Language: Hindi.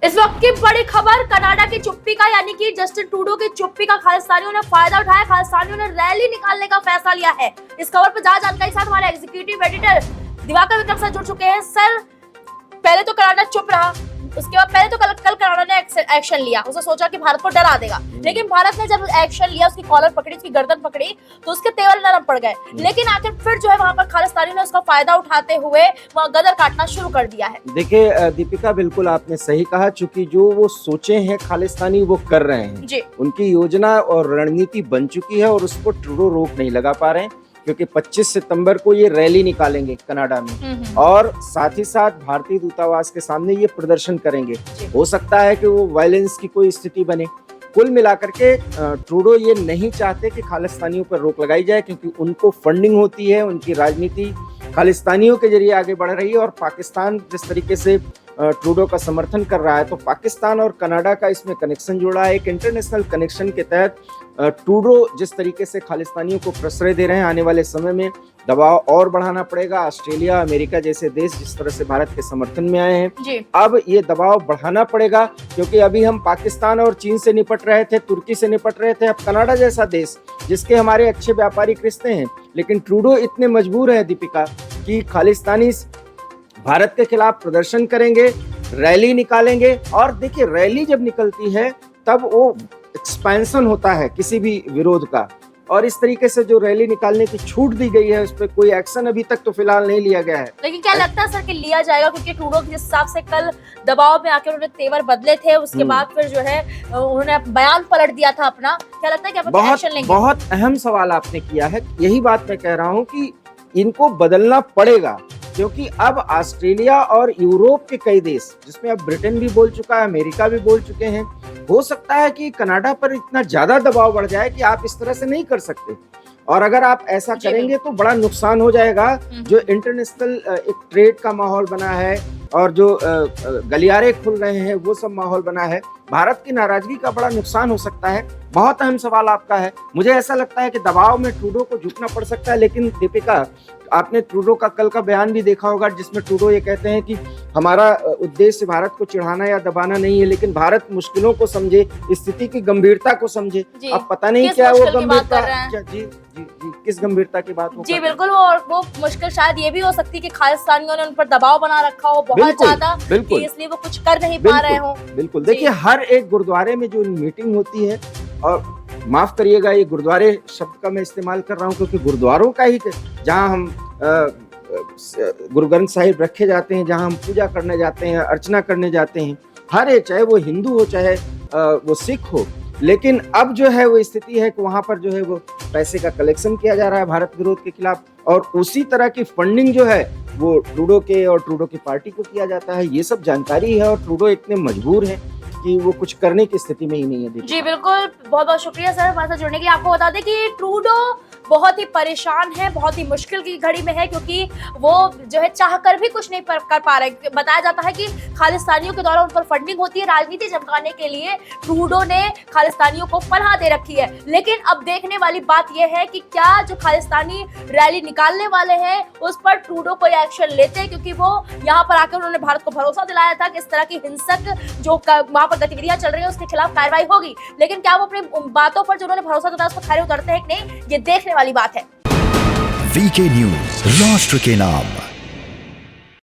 इस वक्त की बड़ी खबर कनाडा की चुप्पी का, यानी कि जस्टिन ट्रूडो की चुप्पी का खालिस्तानियों ने फायदा उठाया। खालिस्तानियों ने रैली निकालने का फैसला लिया है। इस खबर पर ज्यादा जानकारी के साथ हमारे executive editor Diwakar Vikram sir जुड़ चुके हैं। सर, पहले तो कनाडा चुप रहा, उसके बाद पहले तो कल कनाडा ने एक्शन लिया। उसने सोचा कि भारत को डरा देगा, लेकिन भारत ने जब एक्शन लिया, उसकी कॉलर पकड़ी, उसकी गर्दन पकड़ी, तो उसके तेवर नरम पड़ गए। लेकिन आखिर फिर जो है वहां पर खालिस्तानियों ने उसका फायदा उठाते हुए वहां गदर काटना शुरू कर दिया है। देखिए दीपिका, बिल्कुल आपने सही कहा, चूंकि जो वो सोचे हैं खालिस्तानी वो कर रहे हैं जी। उनकी योजना और रणनीति बन चुकी है और उसको ट्रूडो रोक नहीं लगा पा रहे हैं, क्योंकि 25 सितंबर को ये रैली निकालेंगे कनाडा में और साथ ही साथ भारतीय दूतावास के सामने ये प्रदर्शन करेंगे। हो सकता है कि वो वायलेंस की कोई स्थिति बने। कुल मिलाकर के ट्रूडो ये नहीं चाहते कि खालिस्तानियों पर रोक लगाई जाए, क्योंकि उनको फंडिंग होती है, उनकी राजनीति खालिस्तानियों के जरिए आगे बढ़ रही है और पाकिस्तान जिस तरीके से ट्रूडो का समर्थन कर रहा है, तो पाकिस्तान और कनाडा का इसमें कनेक्शन जुड़ा है। एक इंटरनेशनल कनेक्शन के तहत ट्रूडो जिस तरीके से खालिस्तानियों को प्रश्रय दे रहे हैं, आने वाले समय में दबाव और बढ़ाना पड़ेगा। ऑस्ट्रेलिया, अमेरिका जैसे देश जिस तरह से भारत के समर्थन में आए हैं, अब ये दबाव बढ़ाना पड़ेगा, क्योंकि अभी हम पाकिस्तान और चीन से निपट रहे थे, तुर्की से निपट रहे थे, अब कनाडा जैसा देश जिसके हमारे अच्छे व्यापारिक रिश्ते हैं। लेकिन ट्रूडो इतने मजबूर है दीपिका कि खालिस्तानी भारत के खिलाफ प्रदर्शन करेंगे, रैली निकालेंगे। और देखिए, रैली जब निकलती है तब वो एक्सपेंशन होता है किसी भी विरोध का, और इस तरीके से जो रैली निकालने की छूट दी गई है उस पर कोई एक्शन अभी तक तो फिलहाल नहीं लिया गया है। लेकिन क्या लगता है सर कि लिया जाएगा, क्योंकि ट्रूडो के हिसाब से कल दबाव में आकर उन्होंने तेवर बदले थे, उसके बाद फिर जो है उन्होंने बयान पलट दिया था अपना। क्या लगता है कि आप एक्शन लेंगे? बहुत अहम सवाल आपने किया है। यही बात मैं कह रहा हूँ कि इनको बदलना पड़ेगा, क्योंकि अब ऑस्ट्रेलिया और यूरोप के कई देश, जिसमें अब ब्रिटेन भी बोल चुका है, अमेरिका भी बोल चुके हैं, हो सकता है कि कनाडा पर इतना ज्यादा दबाव बढ़ जाए कि आप इस तरह से नहीं कर सकते, और अगर आप ऐसा करेंगे तो बड़ा नुकसान हो जाएगा। जो इंटरनेशनल एक ट्रेड का माहौल बना है और जो गलियारे खुल रहे हैं, वो सब माहौल बना है, भारत की नाराजगी का बड़ा नुकसान हो सकता है। बहुत अहम सवाल आपका है। मुझे ऐसा लगता है कि दबाव में ट्रूडो को झुकना पड़ सकता है। लेकिन दीपिका, आपने ट्रूडो का कल का बयान भी देखा होगा, जिसमें ट्रूडो ये कहते हैं कि हमारा उद्देश्य भारत को चिढ़ाना या दबाना नहीं है, लेकिन भारत मुश्किलों को समझे, स्थिति की गंभीरता को समझे। अब पता नहीं क्या वो गंभीरता, जी किस गंभीरता की बात हो? जी बिल्कुल, वो मुश्किल शायद ये भी हो सकती है कि खालिस्तानियों ने उन पर दबाव बना रखा हो बहुत ज्यादा, इसलिए वो कुछ कर नहीं पा रहे हो। बिल्कुल, देखिए हर एक गुरुद्वारे में जो मीटिंग होती है, और माफ करिएगा ये गुरुद्वारे शब्द का मैं इस्तेमाल कर रहा हूँ, क्योंकि गुरुद्वारों का ही जहाँ हम गुरु ग्रंथ साहिब रखे जाते हैं, जहाँ हम पूजा करने जाते हैं, अर्चना करने जाते हैं, हर एक, चाहे वो हिंदू हो चाहे वो सिख हो। लेकिन अब जो है वो स्थिति है कि वहां पर जो है वो पैसे का कलेक्शन किया जा रहा है भारत विरोध के खिलाफ, और उसी तरह की फंडिंग जो है वो ट्रूडो के और ट्रूडो की पार्टी को किया जाता है। ये सब जानकारी है, और ट्रूडो इतने मजबूर है कि वो कुछ करने की स्थिति में ही नहीं है। जी बिल्कुल, बहुत बहुत शुक्रिया सर हमारे साथ जुड़ने के लिए। आपको बता दें कि ट्रूडो बहुत ही परेशान है, बहुत ही मुश्किल की घड़ी में है, क्योंकि वो जो है चाहकर भी कुछ नहीं कर पा रहे। बताया जाता है कि खालिस्तानियों के द्वारा उन पर फंडिंग होती है राजनीति चमकाने के लिए। ट्रूडो ने खालिस्तानियों को पनाह दे रखी है। लेकिन अब देखने वाली बात यह है कि क्या जो खालिस्तानी रैली निकालने वाले हैं उस पर ट्रूडो कोई एक्शन लेते हैं, क्योंकि वो यहाँ पर आकर उन्होंने भारत को भरोसा दिलाया था कि इस तरह की हिंसक जो वहां पर गतिविधियां चल रही है उसके खिलाफ कार्रवाई होगी। लेकिन क्या वो अपनी बातों पर जो उन्होंने भरोसा दिलाया उस पर खरे उतरते हैं कि नहीं, ये देखने वाली बात है। वीके न्यूज, राष्ट्र के नाम।